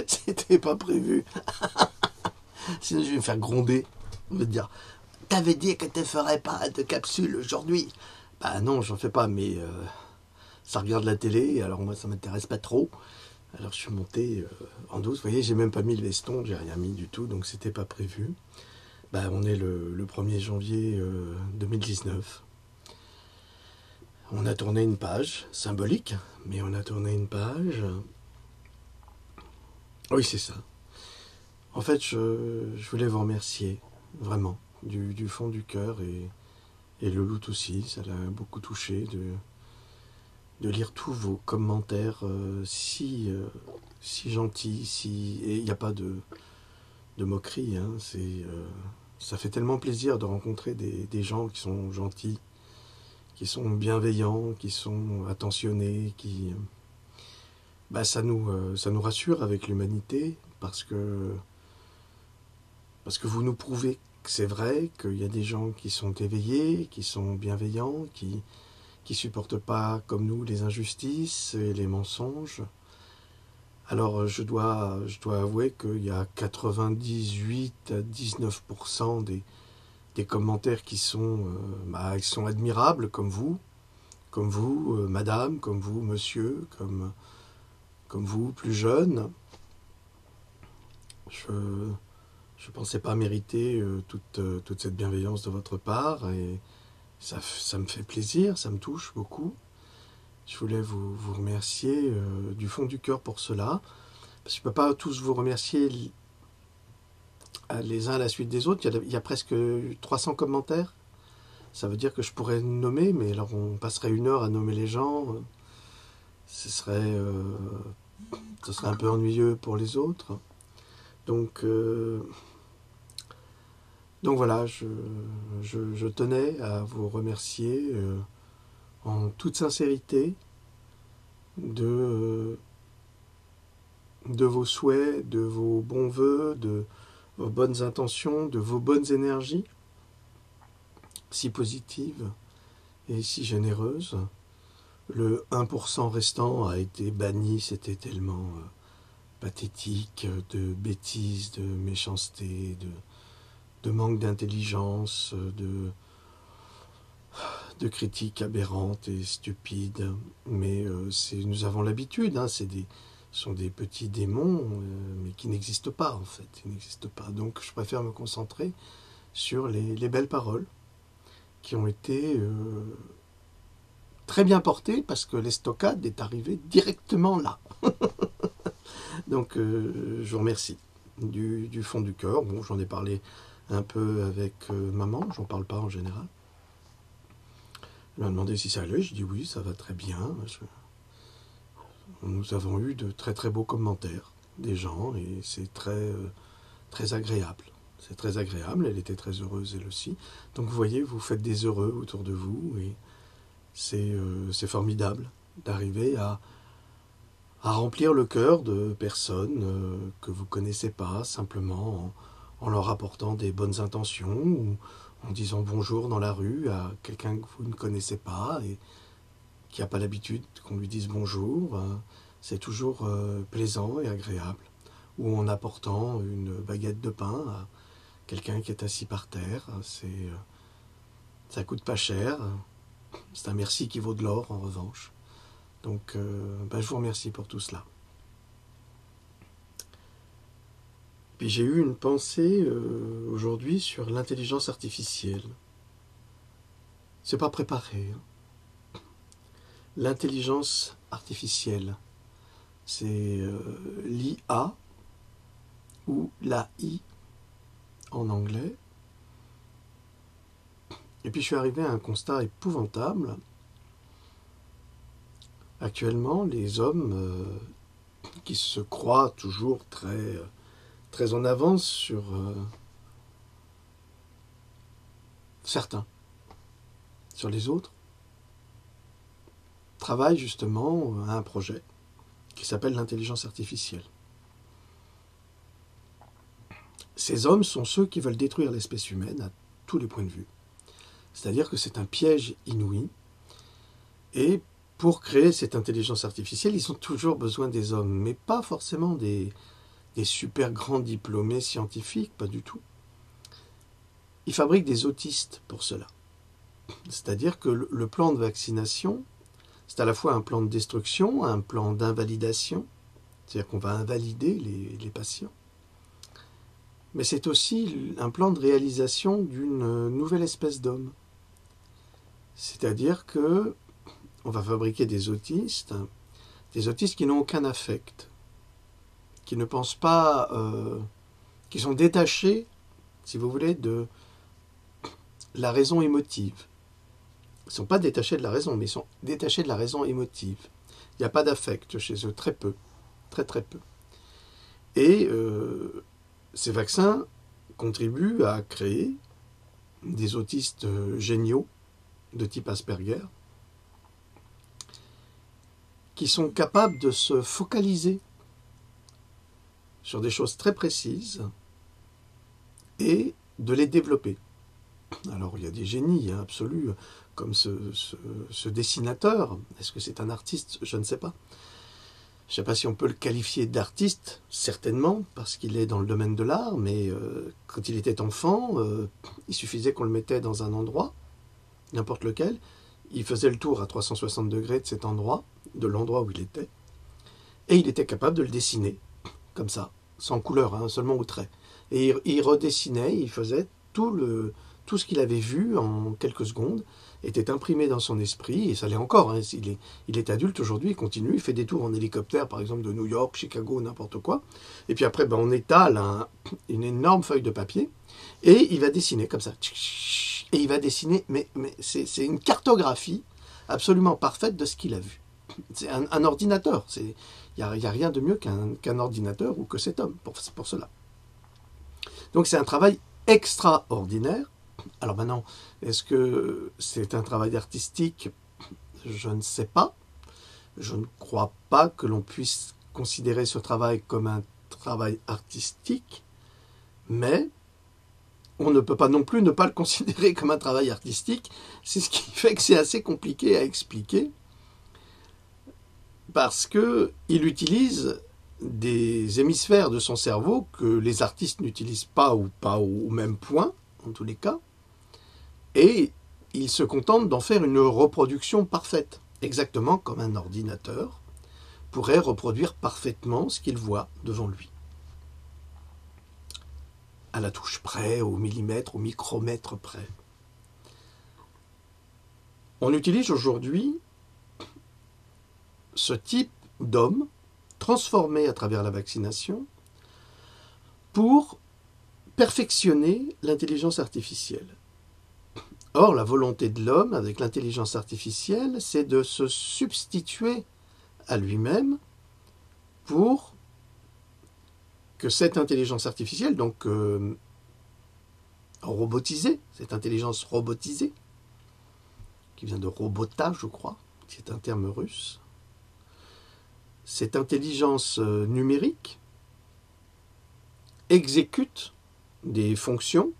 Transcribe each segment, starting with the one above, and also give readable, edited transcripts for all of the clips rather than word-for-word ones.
C'était pas prévu. Sinon, je vais me faire gronder. On va te dire, t'avais dit que tu ferais pas de capsule aujourd'hui. Bah non, j'en fais pas, mais ça regarde la télé, alors moi ça m'intéresse pas trop. Alors je suis monté en douce. Vous voyez, j'ai même pas mis le veston, j'ai rien mis du tout, donc c'était pas prévu. Bah, on est le 1er janvier 2019. On a tourné une page, symbolique, mais on a tourné une page. Oui, c'est ça. En fait, je voulais vous remercier, vraiment, du fond du cœur, et le Lout aussi, ça l'a beaucoup touché de lire tous vos commentaires si gentils, et il n'y a pas de moquerie, hein, ça fait tellement plaisir de rencontrer des gens qui sont gentils, qui sont bienveillants, qui sont attentionnés, bah, ça nous rassure avec l'humanité, parce que vous nous prouvez que c'est vrai, qu'il y a des gens qui sont éveillés, qui sont bienveillants, qui supportent pas, comme nous, les injustices et les mensonges. Alors je dois avouer qu'il y a 98 à 19% des commentaires qui sont admirables, comme vous, madame, comme vous, monsieur, comme vous, plus jeune. Je ne pensais pas mériter toute cette bienveillance de votre part, et ça me fait plaisir, ça me touche beaucoup. Je voulais vous remercier du fond du cœur pour cela, parce que je ne peux pas tous vous remercier les uns à la suite des autres. Il y a presque 300 commentaires. Ça veut dire que je pourrais nommer, mais alors on passerait 1 heure à nommer les gens. Ce serait, ce serait un peu ennuyeux pour les autres. Donc, donc voilà, je tenais à vous remercier en toute sincérité de, de vos souhaits, de vos bons voeux, de vos bonnes intentions, de vos bonnes énergies, si positives et si généreuses. Le 1% restant a été banni, c'était tellement pathétique, de bêtises, de méchanceté, de manque d'intelligence, de critiques aberrantes et stupides. Mais nous avons l'habitude, hein, ce sont des petits démons, mais qui n'existent pas en fait. Ils n'existent pas. Donc je préfère me concentrer sur les belles paroles qui ont été très bien portées, parce que l'estocade est arrivée directement là. Donc je vous remercie du fond du cœur. Bon, j'en ai parlé un peu avec maman, j'en parle pas en général. Elle m'a demandé si ça allait, je dis oui, ça va très bien. Nous avons eu de très très beaux commentaires des gens, et c'est très agréable. C'est très agréable, elle était très heureuse elle aussi. Donc vous voyez, vous faites des heureux autour de vous, et c'est formidable d'arriver à remplir le cœur de personnes que vous ne connaissez pas, simplement en leur apportant des bonnes intentions, ou en disant bonjour dans la rue à quelqu'un que vous ne connaissez pas et qui n'a pas l'habitude qu'on lui dise bonjour. C'est toujours plaisant et agréable. Ou en apportant une baguette de pain à quelqu'un qui est assis par terre. Ça coûte pas cher. C'est un merci qui vaut de l'or en revanche. Donc je vous remercie pour tout cela. Puis j'ai eu une pensée aujourd'hui sur l'intelligence artificielle. C'est pas préparé. Hein. L'intelligence artificielle, c'est l'IA ou l'AI en anglais. Et puis je suis arrivé à un constat épouvantable. Actuellement, les hommes qui se croient toujours très en avance sur certains, sur les autres, travaillent justement à un projet qui s'appelle l'intelligence artificielle. Ces hommes sont ceux qui veulent détruire l'espèce humaine à tous les points de vue. C'est-à-dire que c'est un piège inouï, et pour créer cette intelligence artificielle, ils ont toujours besoin des hommes, mais pas forcément des super grands diplômés scientifiques, pas du tout. Ils fabriquent des autistes pour cela. C'est-à-dire que le plan de vaccination, c'est à la fois un plan de destruction, un plan d'invalidation, c'est-à-dire qu'on va invalider les patients, mais c'est aussi un plan de réalisation d'une nouvelle espèce d'homme. C'est-à-dire que on va fabriquer des autistes qui n'ont aucun affect, qui ne pensent pas, qui sont détachés, si vous voulez, de la raison émotive. Ils ne sont pas détachés de la raison, mais ils sont détachés de la raison émotive. Il n'y a pas d'affect chez eux, très peu, très très peu. Et ces vaccins contribuent à créer des autistes géniaux de type Asperger qui sont capables de se focaliser sur des choses très précises et de les développer. Alors il y a des génies absolus comme ce dessinateur. Est-ce que c'est un artiste? Je ne sais pas. Je ne sais pas si on peut le qualifier d'artiste, certainement, parce qu'il est dans le domaine de l'art, mais quand il était enfant, il suffisait qu'on le mettait dans un endroit, n'importe lequel, il faisait le tour à 360 degrés de cet endroit, de l'endroit où il était, et il était capable de le dessiner, comme ça, sans couleur, hein, seulement au trait. Et il redessinait, il faisait tout ce qu'il avait vu en quelques secondes, était imprimé dans son esprit, et ça l'est encore, hein, il est adulte aujourd'hui, il continue, il fait des tours en hélicoptère, par exemple de New York, Chicago, n'importe quoi, et puis après on étale une énorme feuille de papier, et il va dessiner comme ça, et il va dessiner, mais c'est une cartographie absolument parfaite de ce qu'il a vu. C'est un ordinateur, il n'y a rien de mieux qu'un ordinateur ou que cet homme pour cela. Donc c'est un travail extraordinaire. Alors maintenant, est-ce que c'est un travail artistique? Je ne sais pas. Je ne crois pas que l'on puisse considérer ce travail comme un travail artistique, mais on ne peut pas non plus ne pas le considérer comme un travail artistique. C'est ce qui fait que c'est assez compliqué à expliquer, parce qu'il utilise des hémisphères de son cerveau que les artistes n'utilisent pas ou pas au même point, en tous les cas, et il se contente d'en faire une reproduction parfaite, exactement comme un ordinateur pourrait reproduire parfaitement ce qu'il voit devant lui. À la touche près, au millimètre, au micromètre près. On utilise aujourd'hui ce type d'homme transformé à travers la vaccination pour perfectionner l'intelligence artificielle. Or, la volonté de l'homme avec l'intelligence artificielle, c'est de se substituer à lui-même pour que cette intelligence artificielle, donc robotisée, cette intelligence robotisée, qui vient de robota, je crois, qui est un terme russe, cette intelligence numérique exécute des fonctions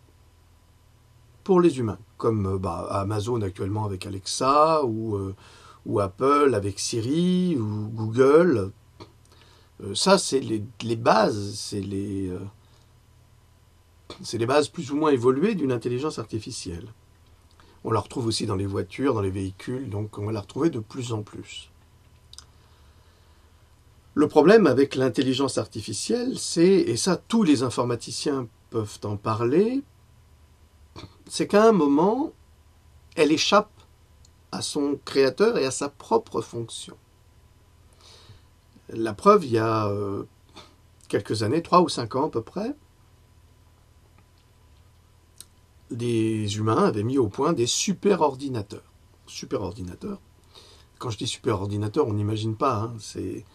pour les humains, comme Amazon actuellement avec Alexa, ou Apple avec Siri, ou Google. Ça, c'est les bases, c'est les bases plus ou moins évoluées d'une intelligence artificielle. On la retrouve aussi dans les voitures, dans les véhicules, donc on va la retrouver de plus en plus. Le problème avec l'intelligence artificielle, et ça tous les informaticiens peuvent en parler, c'est qu'à un moment, elle échappe à son créateur et à sa propre fonction. La preuve, il y a quelques années, 3 ou 5 ans à peu près, des humains avaient mis au point des superordinateurs. Superordinateurs. Quand je dis superordinateur, on n'imagine pas, hein, c'est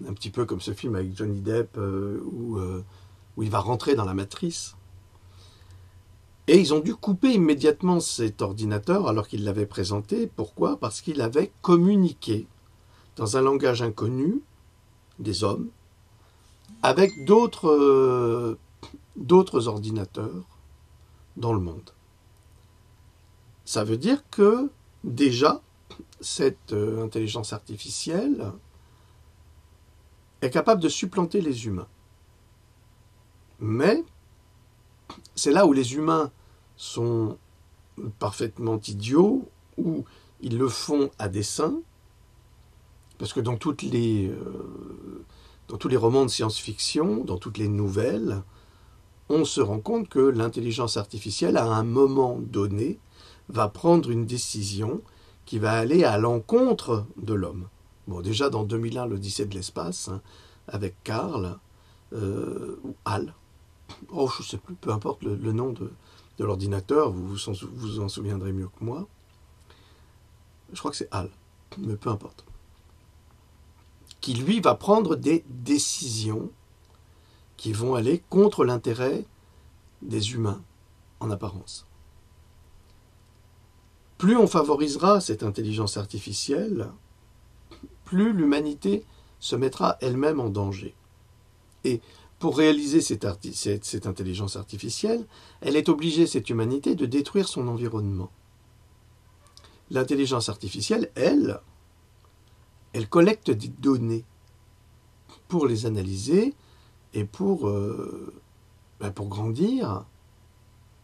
un petit peu comme ce film avec Johnny Depp où il va rentrer dans la matrice. Et ils ont dû couper immédiatement cet ordinateur alors qu'ils l'avaient présenté. Pourquoi? Parce qu'il avait communiqué dans un langage inconnu des hommes avec d'autres ordinateurs dans le monde. Ça veut dire que déjà, cette intelligence artificielle est capable de supplanter les humains. Mais c'est là où les humains sont parfaitement idiots, ou ils le font à dessein, parce que dans tous les romans de science-fiction, dans toutes les nouvelles, on se rend compte que l'intelligence artificielle, à un moment donné, va prendre une décision qui va aller à l'encontre de l'homme. Bon, déjà dans 2001, l'Odyssée de l'espace, hein, avec Carl, ou Hal, oh, je ne sais plus, peu importe le nom de l'ordinateur, vous vous en souviendrez mieux que moi. Je crois que c'est Hal, mais peu importe. Qui, lui, va prendre des décisions qui vont aller contre l'intérêt des humains, en apparence. Plus on favorisera cette intelligence artificielle, plus l'humanité se mettra elle-même en danger. Et pour réaliser cette intelligence artificielle, elle est obligée, cette humanité, de détruire son environnement. L'intelligence artificielle, elle collecte des données pour les analyser et pour grandir.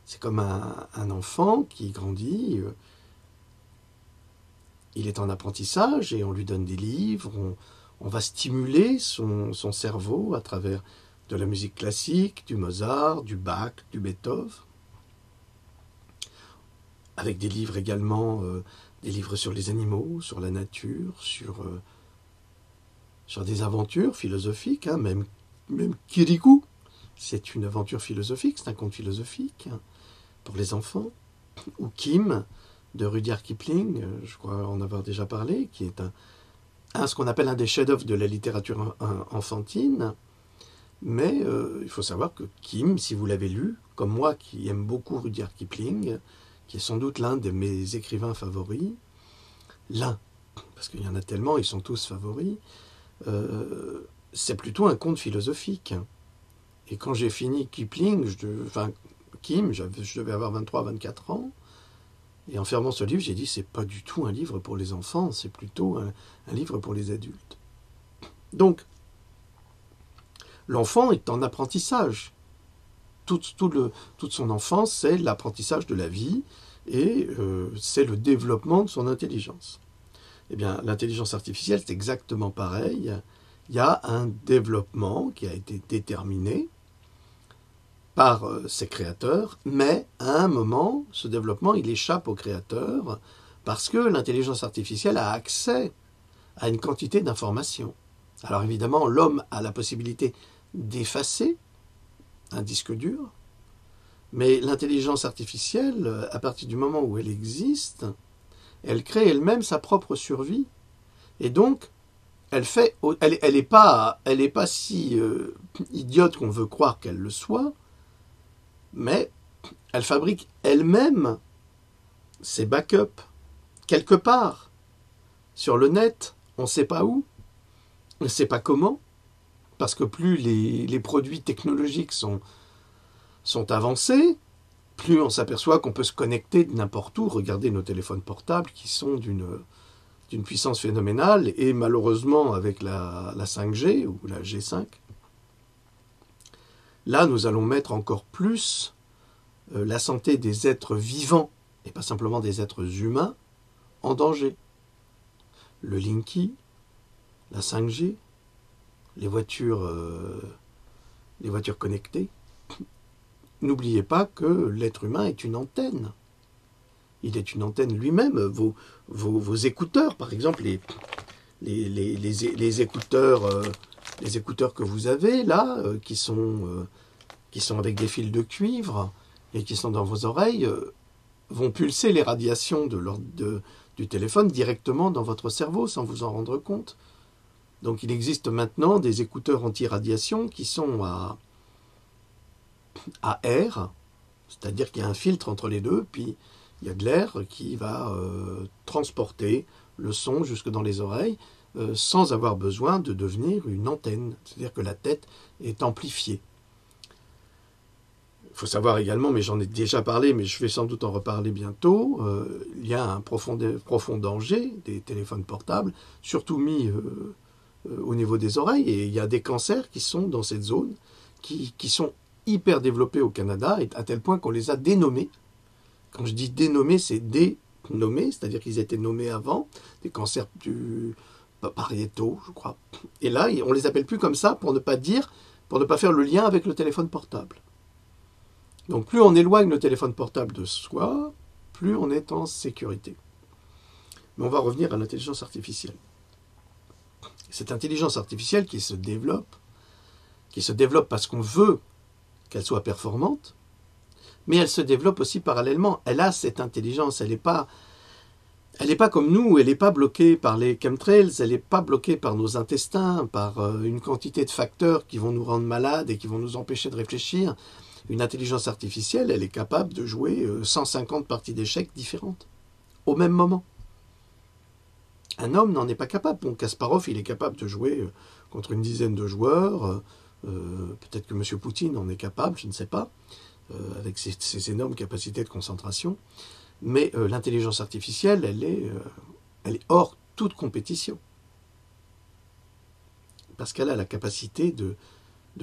C'est comme un enfant qui grandit, il est en apprentissage et on lui donne des livres, on va stimuler son cerveau à travers de la musique classique, du Mozart, du Bach, du Beethoven, avec des livres également, des livres sur les animaux, sur la nature, sur des aventures philosophiques, hein, même Kirikou, c'est une aventure philosophique, c'est un conte philosophique, hein, pour les enfants, ou Kim, de Rudyard Kipling, je crois en avoir déjà parlé, qui est ce qu'on appelle un des chefs-d'œuvre de la littérature enfantine. Mais il faut savoir que Kim, si vous l'avez lu, comme moi qui aime beaucoup Rudyard Kipling, qui est sans doute l'un de mes écrivains favoris, parce qu'il y en a tellement, ils sont tous favoris, c'est plutôt un conte philosophique. Et quand j'ai fini Kipling, Kim, je devais avoir 23-24 ans, et en fermant ce livre, j'ai dit, c'est pas du tout un livre pour les enfants, c'est plutôt un livre pour les adultes. Donc, l'enfant est en apprentissage. Toute son enfance, c'est l'apprentissage de la vie, et c'est le développement de son intelligence. Eh bien, l'intelligence artificielle, c'est exactement pareil. Il y a un développement qui a été déterminé par ses créateurs, mais à un moment, ce développement, il échappe aux créateurs parce que l'intelligence artificielle a accès à une quantité d'informations. Alors évidemment, l'homme a la possibilité d'effacer un disque dur, mais l'intelligence artificielle, à partir du moment où elle existe, elle crée elle-même sa propre survie, et donc elle est pas si idiote qu'on veut croire qu'elle le soit, mais elle fabrique elle-même ses backups quelque part sur le net, on ne sait pas où, on ne sait pas comment, parce que plus les produits technologiques sont avancés, plus on s'aperçoit qu'on peut se connecter de n'importe où. Regardez nos téléphones portables qui sont d'une puissance phénoménale, et malheureusement avec la 5G ou la G5, là nous allons mettre encore plus la santé des êtres vivants, et pas simplement des êtres humains, en danger. Le Linky, la 5G, les voitures connectées. N'oubliez pas que l'être humain est une antenne. Il est une antenne lui-même. Vos écouteurs, par exemple, les écouteurs que vous avez là, qui sont avec des fils de cuivre et qui sont dans vos oreilles, vont pulser les radiations du téléphone directement dans votre cerveau sans vous en rendre compte. Donc il existe maintenant des écouteurs anti-radiation qui sont à air, c'est-à-dire qu'il y a un filtre entre les deux, puis il y a de l'air qui va transporter le son jusque dans les oreilles sans avoir besoin de devenir une antenne. C'est-à-dire que la tête est amplifiée. faut savoir également, mais j'en ai déjà parlé, mais je vais sans doute en reparler bientôt, il y a un profond danger des téléphones portables, surtout mis au niveau des oreilles, et il y a des cancers qui sont dans cette zone, qui sont hyper développés au Canada, à tel point qu'on les a dénommés. Quand je dis dénommés, c'est dénommés, c'est-à-dire qu'ils étaient nommés avant, des cancers du pariétaux, je crois. Et là, on les appelle plus comme ça pour ne pas faire le lien avec le téléphone portable. Donc plus on éloigne le téléphone portable de soi, plus on est en sécurité. Mais on va revenir à l'intelligence artificielle. Cette intelligence artificielle qui se développe parce qu'on veut qu'elle soit performante, mais elle se développe aussi parallèlement. Elle a cette intelligence, elle n'est pas comme nous, elle n'est pas bloquée par les chemtrails, elle n'est pas bloquée par nos intestins, par une quantité de facteurs qui vont nous rendre malades et qui vont nous empêcher de réfléchir. Une intelligence artificielle, elle est capable de jouer 150 parties d'échecs différentes, au même moment. Un homme n'en est pas capable. Bon, Kasparov, il est capable de jouer contre une dizaine de joueurs. Peut-être que M. Poutine en est capable, je ne sais pas, avec ses énormes capacités de concentration. Mais l'intelligence artificielle, elle est hors toute compétition. Parce qu'elle a la capacité de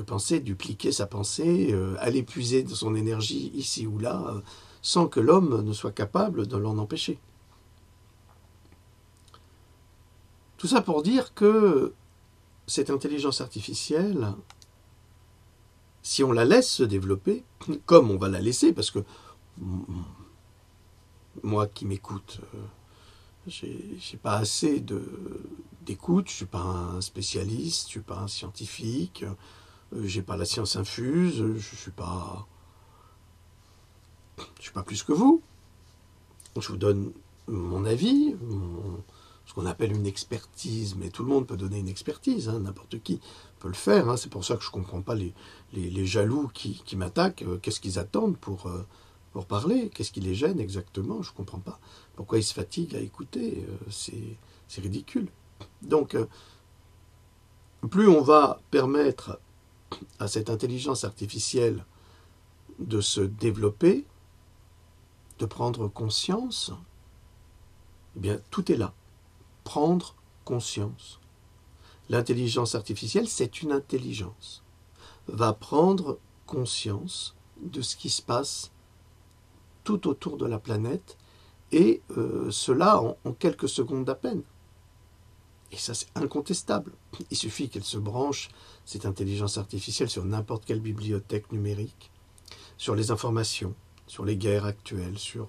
penser, dupliquer sa pensée, aller puiser de son énergie ici ou là, sans que l'homme ne soit capable de l'en empêcher. Tout ça pour dire que cette intelligence artificielle, si on la laisse se développer, comme on va la laisser, parce que moi qui m'écoute, j'ai pas assez d'écoute, je suis pas un spécialiste, je suis pas un scientifique, j'ai pas la science infuse, je suis pas plus que vous. Je vous donne mon avis, ce qu'on appelle une expertise, mais tout le monde peut donner une expertise, hein, n'importe qui peut le faire. Hein, c'est pour ça que je ne comprends pas les jaloux qui m'attaquent. Qu'est-ce qu'ils attendent pour parler? Qu'est-ce qui les gêne exactement? Je ne comprends pas. Pourquoi ils se fatiguent à écouter? C'est ridicule. Donc, plus on va permettre à cette intelligence artificielle de se développer, de prendre conscience, eh bien, tout est là. Prendre conscience. L'intelligence artificielle, c'est une intelligence. Va prendre conscience de ce qui se passe tout autour de la planète, et cela en quelques secondes à peine. Et ça, c'est incontestable. Il suffit qu'elle se branche, cette intelligence artificielle, sur n'importe quelle bibliothèque numérique, sur les informations, sur les guerres actuelles, sur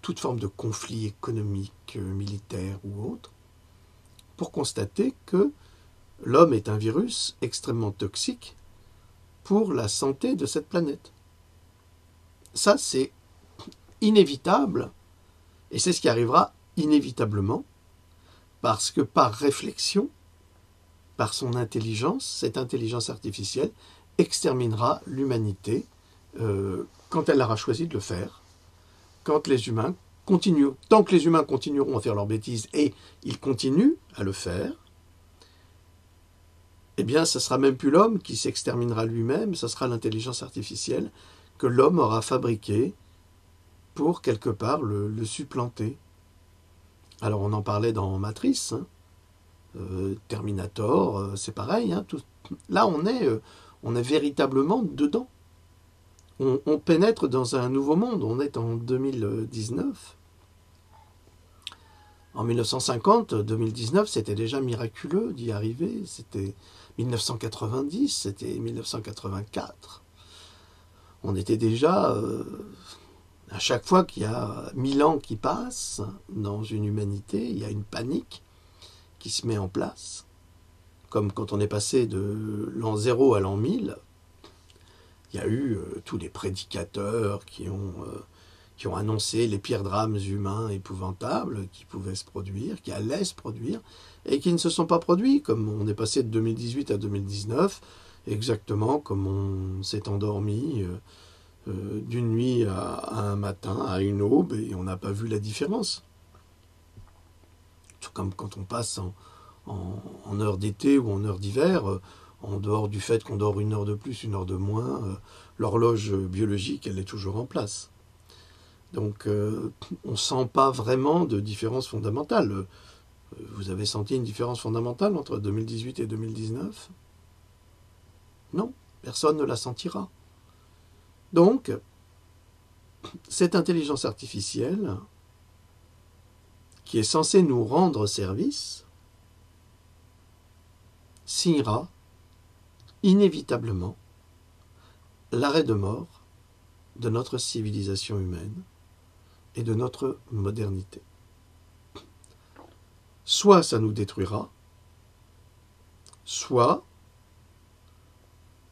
toutes formes de conflits économiques, militaires ou autres, pour constater que l'homme est un virus extrêmement toxique pour la santé de cette planète. Ça, c'est inévitable, et c'est ce qui arrivera inévitablement, parce que par réflexion, par son intelligence, cette intelligence artificielle exterminera l'humanité quand elle aura choisi de le faire, tant que les humains continueront à faire leurs bêtises, et ils continuent à le faire, eh bien, ce ne sera même plus l'homme qui s'exterminera lui-même, ce sera l'intelligence artificielle que l'homme aura fabriquée pour, quelque part, le supplanter. Alors, on en parlait dans Matrice, hein, Terminator, c'est pareil. Hein, là, on est véritablement dedans. On pénètre dans un nouveau monde. On est en 2019. En 1950, 2019, c'était déjà miraculeux d'y arriver. C'était 1990, c'était 1984. On était déjà... à chaque fois qu'il y a 1000 ans qui passent dans une humanité, il y a une panique qui se met en place. Comme quand on est passé de l'an 0 à l'an 1000, il y a eu tous les prédicateurs qui ont annoncé les pires drames humains épouvantables qui pouvaient se produire, qui allaient se produire, et qui ne se sont pas produits, comme on est passé de 2018 à 2019, exactement comme on s'est endormi d'une nuit à un matin, à une aube, et on n'a pas vu la différence. Tout comme quand on passe en heure d'été ou en heure d'hiver, en dehors du fait qu'on dort 1 heure de plus, 1 heure de moins, l'horloge biologique, elle est toujours en place. Donc on ne sent pas vraiment de différence fondamentale. Vous avez senti une différence fondamentale entre 2018 et 2019? Non, personne ne la sentira. Donc, cette intelligence artificielle, qui est censée nous rendre service, signera inévitablement l'arrêt de mort de notre civilisation humaine et de notre modernité. Soit ça nous détruira, soit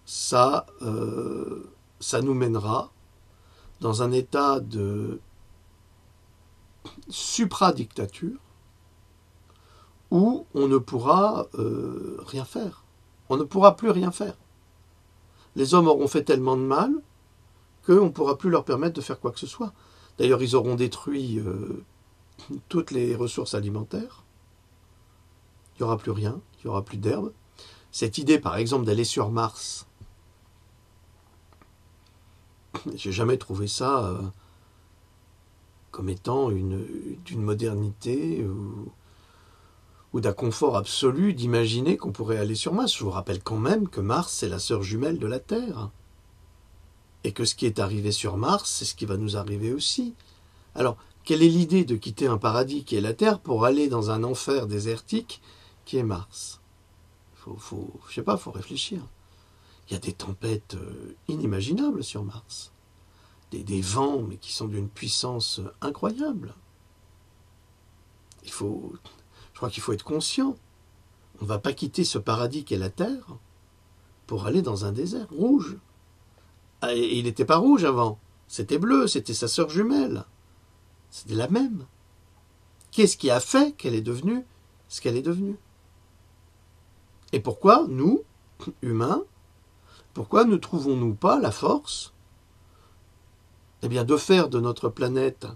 ça nous mènera dans un état de supradictature où on ne pourra rien faire. On ne pourra plus rien faire. Les hommes auront fait tellement de mal qu'on ne pourra plus leur permettre de faire quoi que ce soit. D'ailleurs, ils auront détruit toutes les ressources alimentaires. Il n'y aura plus rien, il n'y aura plus d'herbe. Cette idée, par exemple, d'aller sur Mars, j'ai jamais trouvé ça comme étant d'une modernité ou d'un confort absolu d'imaginer qu'on pourrait aller sur Mars. Je vous rappelle quand même que Mars, c'est la sœur jumelle de la Terre. Et que ce qui est arrivé sur Mars, c'est ce qui va nous arriver aussi. Alors, quelle est l'idée de quitter un paradis qui est la Terre pour aller dans un enfer désertique qui est Mars? Je sais pas, faut réfléchir. Il y a des tempêtes inimaginables sur Mars. Des vents, mais qui sont d'une puissance incroyable. Je crois qu'il faut être conscient. On ne va pas quitter ce paradis qu'est la Terre pour aller dans un désert rouge. Et il n'était pas rouge avant. C'était bleu, c'était sa sœur jumelle. C'était la même. Qu'est-ce qui a fait qu'elle est devenue ce qu'elle est devenue? Et pourquoi, nous, humains, pourquoi ne trouvons-nous pas la force de faire de notre planète,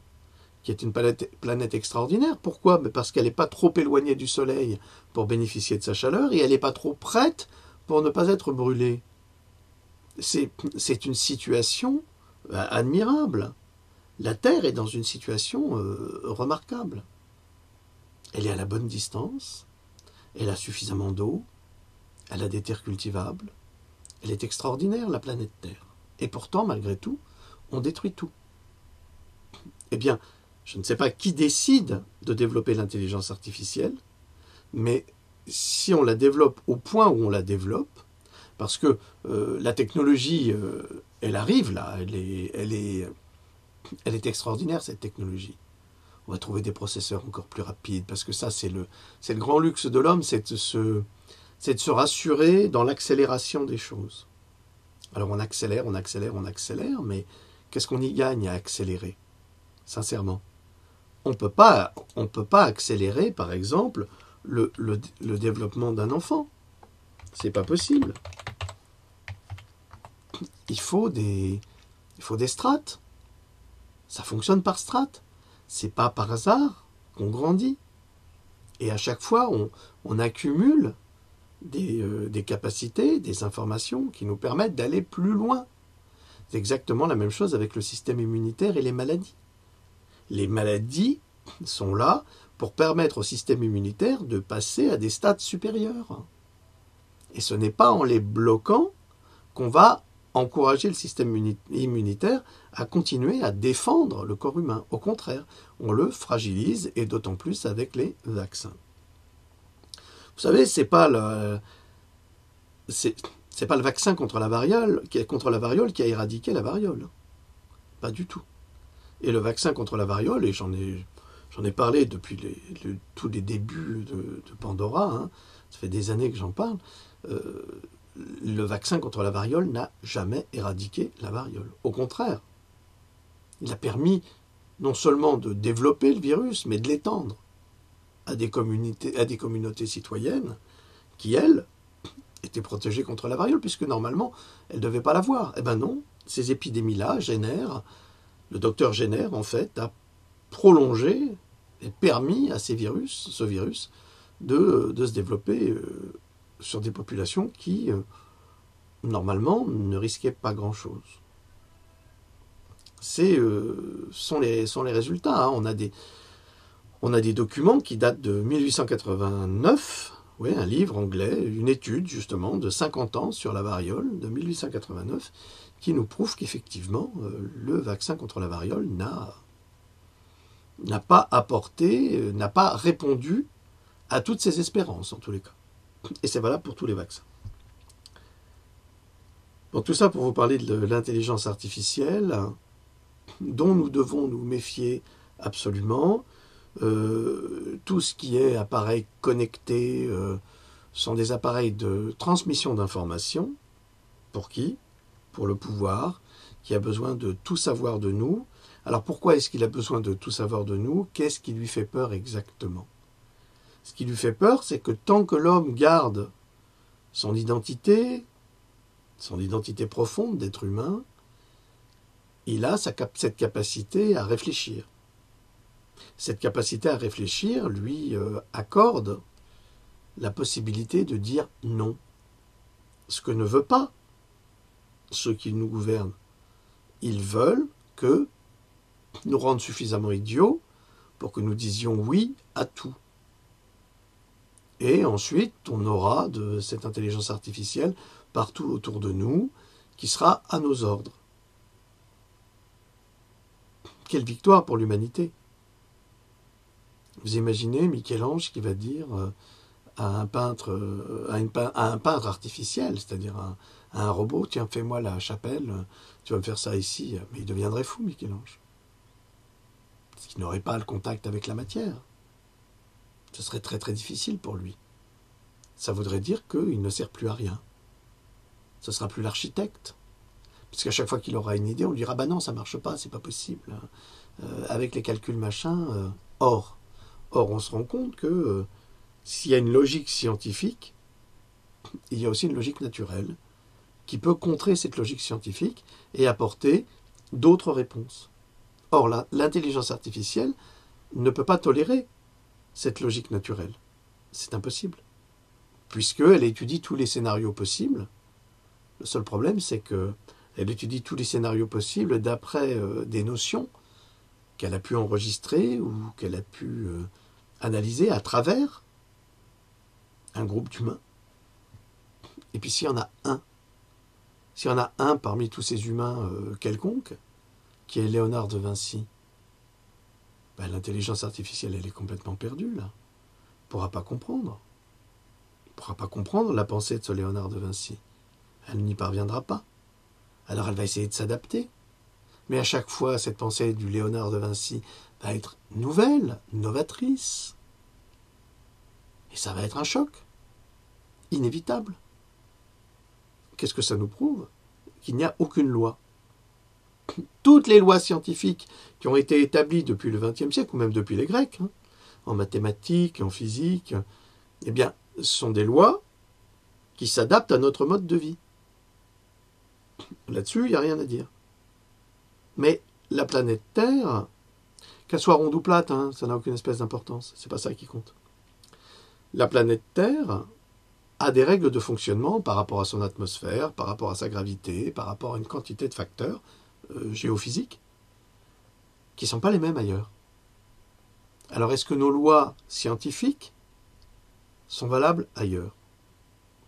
qui est une planète extraordinaire? Pourquoi? Parce qu'elle n'est pas trop éloignée du Soleil pour bénéficier de sa chaleur, et elle n'est pas trop prête pour ne pas être brûlée. C'est une situation admirable. La Terre est dans une situation remarquable. Elle est à la bonne distance, elle a suffisamment d'eau, elle a des terres cultivables, elle est extraordinaire, la planète Terre. Et pourtant, malgré tout, on détruit tout. Eh bien, je ne sais pas qui décide de développer l'intelligence artificielle, mais si on la développe au point où on la développe, parce que la technologie, elle arrive là, elle est extraordinaire, cette technologie. On va trouver des processeurs encore plus rapides, parce que ça, c'est le grand luxe de l'homme, c'est de se rassurer dans l'accélération des choses. Alors on accélère, mais qu'est-ce qu'on y gagne à accélérer? Sincèrement. On peut pas accélérer, par exemple, le développement d'un enfant. C'est pas possible. Il faut des strates. Ça fonctionne par strates. C'est pas par hasard qu'on grandit. Et à chaque fois, on accumule des capacités, des informations qui nous permettent d'aller plus loin. C'est exactement la même chose avec le système immunitaire et les maladies. Les maladies sont là pour permettre au système immunitaire de passer à des stades supérieurs. Et ce n'est pas en les bloquant qu'on va encourager le système immunitaire à continuer à défendre le corps humain. Au contraire, on le fragilise, et d'autant plus avec les vaccins. Vous savez, c'est pas le vaccin contre la variole qui a éradiqué la variole. Pas du tout. Et le vaccin contre la variole, et j'en ai parlé depuis tous les débuts de Pandora, hein, ça fait des années que j'en parle, le vaccin contre la variole n'a jamais éradiqué la variole. Au contraire, il a permis non seulement de développer le virus, mais de l'étendre à des communautés citoyennes qui, elles, étaient protégées contre la variole, puisque normalement, elles ne devaient pas l'avoir. Eh bien non, ces épidémies-là génèrent, le docteur Jenner, en fait, a prolongé et permis à ce virus de se développer sur des populations qui, normalement, ne risquaient pas grand-chose. Sont les résultats. Hein. On a des documents qui datent de 1889, oui, un livre anglais, une étude justement de 50 ans sur la variole de 1889, qui nous prouve qu'effectivement, le vaccin contre la variole n'a pas apporté, n'a pas répondu à toutes ces espérances en tous les cas. Et c'est valable pour tous les vaccins. Donc tout ça pour vous parler de l'intelligence artificielle, dont nous devons nous méfier absolument. Tout ce qui est appareil connecté sont des appareils de transmission d'informations. Pour qui? Pour le pouvoir, qui a besoin de tout savoir de nous. Alors pourquoi est-ce qu'il a besoin de tout savoir de nous? Qu'est-ce qui lui fait peur exactement? Ce qui lui fait peur, c'est que tant que l'homme garde son identité profonde d'être humain, il a cette capacité à réfléchir. Cette capacité à réfléchir lui accorde la possibilité de dire non. Ce que ne veut pas ceux qui nous gouvernent. Ils veulent que nous rendent suffisamment idiots pour que nous disions oui à tout. Et ensuite, on aura de cette intelligence artificielle partout autour de nous qui sera à nos ordres. Quelle victoire pour l'humanité! Vous imaginez Michel-Ange qui va dire à un peintre artificiel, c'est-à-dire à un robot, tiens, fais-moi la chapelle, tu vas me faire ça ici. Mais il deviendrait fou, Michel-Ange. Parce qu'il n'aurait pas le contact avec la matière. Ce serait très très difficile pour lui. Ça voudrait dire qu'il ne sert plus à rien. Ce ne sera plus l'architecte. Parce qu'à chaque fois qu'il aura une idée, on lui dira, bah non, ça ne marche pas, c'est pas possible. Avec les calculs machin. Or, on se rend compte que s'il y a une logique scientifique, il y a aussi une logique naturelle qui peut contrer cette logique scientifique et apporter d'autres réponses. Or, l'intelligence artificielle ne peut pas tolérer cette logique naturelle. C'est impossible. Puisqu'elle étudie tous les scénarios possibles. Le seul problème, c'est qu'elle étudie tous les scénarios possibles d'après des notions qu'elle a pu enregistrer ou qu'elle a pu analyser à travers un groupe d'humains. Et puis s'il y en a un parmi tous ces humains quelconques, qui est Léonard de Vinci, ben, l'intelligence artificielle, elle est complètement perdue, là. Elle ne pourra pas comprendre. Elle ne pourra pas comprendre la pensée de ce Léonard de Vinci. Elle n'y parviendra pas. Alors elle va essayer de s'adapter. Mais à chaque fois, cette pensée du Léonard de Vinci va être nouvelle, novatrice. Et ça va être un choc. Inévitable. Qu'est-ce que ça nous prouve? Qu'il n'y a aucune loi. Toutes les lois scientifiques qui ont été établies depuis le XXe siècle, ou même depuis les Grecs, en mathématiques, en physique, eh bien, ce sont des lois qui s'adaptent à notre mode de vie. Là-dessus, il n'y a rien à dire. Mais la planète Terre, qu'elle soit ronde ou plate, ça n'a aucune espèce d'importance. C'est pas ça qui compte. La planète Terre a des règles de fonctionnement par rapport à son atmosphère, par rapport à sa gravité, par rapport à une quantité de facteurs géophysiques qui ne sont pas les mêmes ailleurs. Alors est-ce que nos lois scientifiques sont valables ailleurs?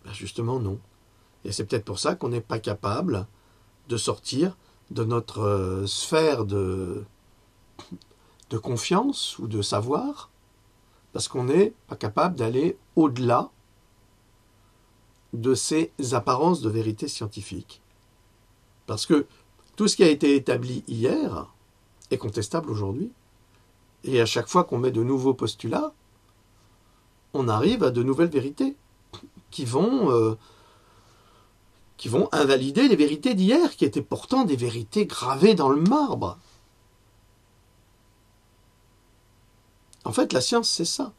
Ben justement non. Et c'est peut-être pour ça qu'on n'est pas capable de sortir de notre sphère de confiance ou de savoir, parce qu'on n'est pas capable d'aller au-delà de ces apparences de vérité scientifique. Parce que tout ce qui a été établi hier est contestable aujourd'hui. Et à chaque fois qu'on met de nouveaux postulats, on arrive à de nouvelles vérités qui vont invalider les vérités d'hier, qui étaient pourtant des vérités gravées dans le marbre. En fait, la science, c'est ça.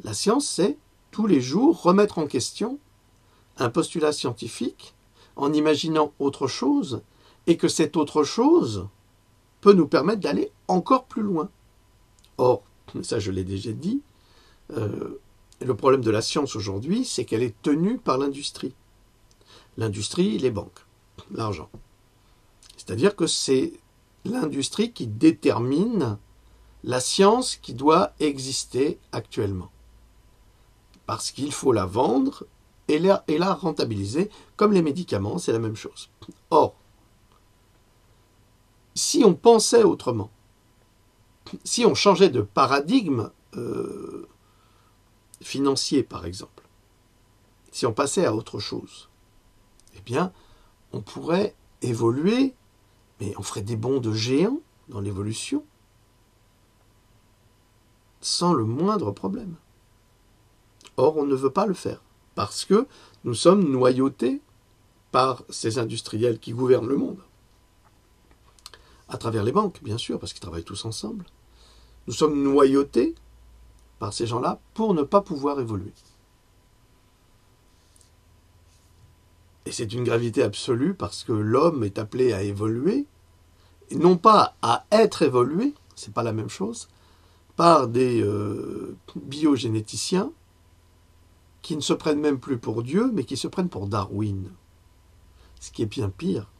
La science, c'est tous les jours remettre en question un postulat scientifique en imaginant autre chose, et que cette autre chose peut nous permettre d'aller encore plus loin. Or, ça je l'ai déjà dit, Et le problème de la science aujourd'hui, c'est qu'elle est tenue par l'industrie. L'industrie, les banques, l'argent. C'est-à-dire que c'est l'industrie qui détermine la science qui doit exister actuellement. Parce qu'il faut la vendre et la rentabiliser, comme les médicaments, c'est la même chose. Or, si on pensait autrement, si on changeait de paradigme financier, par exemple, si on passait à autre chose, eh bien, on pourrait évoluer, mais on ferait des bonds de géants dans l'évolution, sans le moindre problème. Or, on ne veut pas le faire, parce que nous sommes noyautés par ces industriels qui gouvernent le monde. À travers les banques, bien sûr, parce qu'ils travaillent tous ensemble. Nous sommes noyautés par ces gens-là pour ne pas pouvoir évoluer. Et c'est une gravité absolue parce que l'homme est appelé à évoluer, et non pas à être évolué, c'est pas la même chose, par des biogénéticiens qui ne se prennent même plus pour Dieu, mais qui se prennent pour Darwin. Ce qui est bien pire.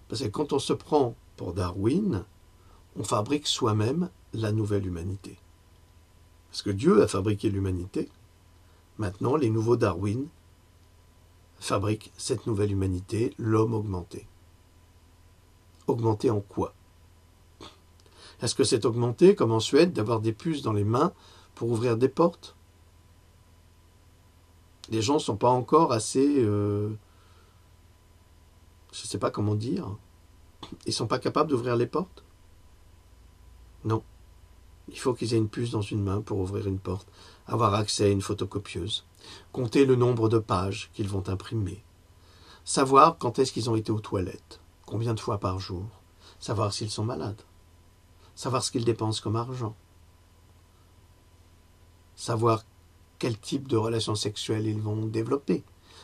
Parce que quand on se prend pour Darwin, on fabrique soi-même la nouvelle humanité. Parce que Dieu a fabriqué l'humanité. Maintenant, les nouveaux Darwin fabriquent cette nouvelle humanité, l'homme augmenté. Augmenté en quoi? Est-ce que c'est augmenté, comme en Suède, d'avoir des puces dans les mains pour ouvrir des portes? Les gens ne sont pas encore assez... je ne sais pas comment dire. Ils ne sont pas capables d'ouvrir les portes? Non. Il faut qu'ils aient une puce dans une main pour ouvrir une porte, avoir accès à une photocopieuse, compter le nombre de pages qu'ils vont imprimer, savoir quand est-ce qu'ils ont été aux toilettes, combien de fois par jour, savoir s'ils sont malades, savoir ce qu'ils dépensent comme argent, savoir quel type de relations sexuelles ils vont développer.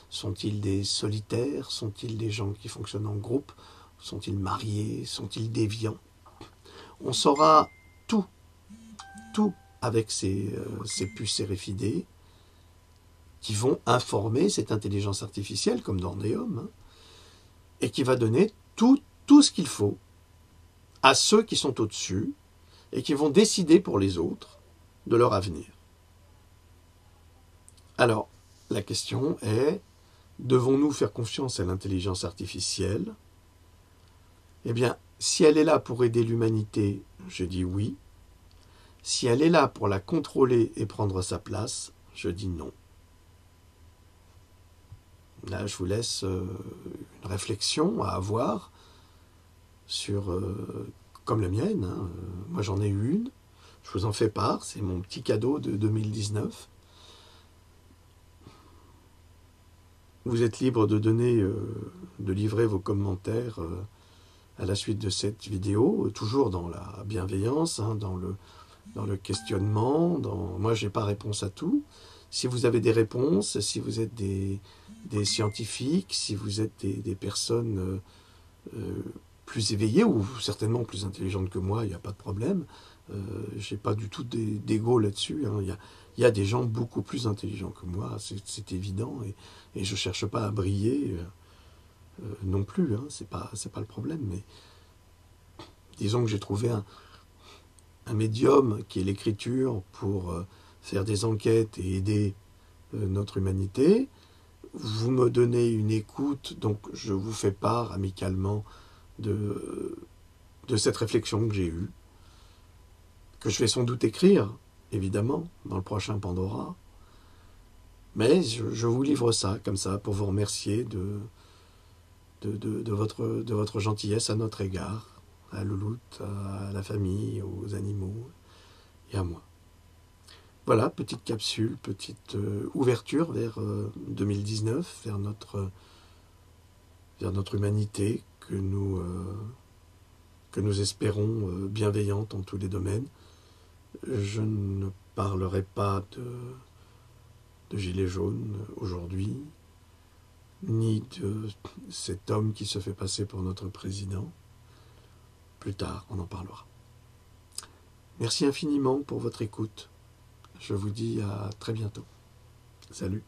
Sont-ils des solitaires? Sont-ils des gens qui fonctionnent en groupe? Sont-ils mariés? Sont-ils déviants? On saura tout avec ces puces RFID qui vont informer cette intelligence artificielle, comme dans Neom, et qui va donner tout ce qu'il faut à ceux qui sont au-dessus et qui vont décider pour les autres de leur avenir. Alors, la question est, devons-nous faire confiance à l'intelligence artificielle? Eh bien, si elle est là pour aider l'humanité, je dis oui. Si elle est là pour la contrôler et prendre sa place, je dis non. Là, je vous laisse une réflexion à avoir sur, comme la mienne. Moi, j'en ai eu une. Je vous en fais part. C'est mon petit cadeau de 2019. Vous êtes libre de donner, de livrer vos commentaires à la suite de cette vidéo, toujours dans la bienveillance, dans le questionnement. Moi, je n'ai pas réponse à tout. Si vous avez des réponses, si vous êtes des scientifiques, si vous êtes des personnes plus éveillées ou certainement plus intelligentes que moi, il n'y a pas de problème. Je n'ai pas du tout d'ego là-dessus. Il y a des gens beaucoup plus intelligents que moi, c'est évident, et je ne cherche pas à briller non plus, c'est pas le problème. Mais disons que j'ai trouvé un médium qui est l'écriture pour faire des enquêtes et aider notre humanité. Vous me donnez une écoute, donc je vous fais part amicalement de cette réflexion que j'ai eue, que je vais sans doute écrire, évidemment, dans le prochain Pandora. Mais je vous livre ça, comme ça, pour vous remercier de votre gentillesse à notre égard, à Louloute, à la famille, aux animaux et à moi. Voilà, petite capsule, petite ouverture vers 2019, vers notre humanité que nous espérons bienveillante en tous les domaines. Je ne parlerai pas de gilets jaunes aujourd'hui, ni de cet homme qui se fait passer pour notre président. Plus tard, on en parlera. Merci infiniment pour votre écoute. Je vous dis à très bientôt. Salut.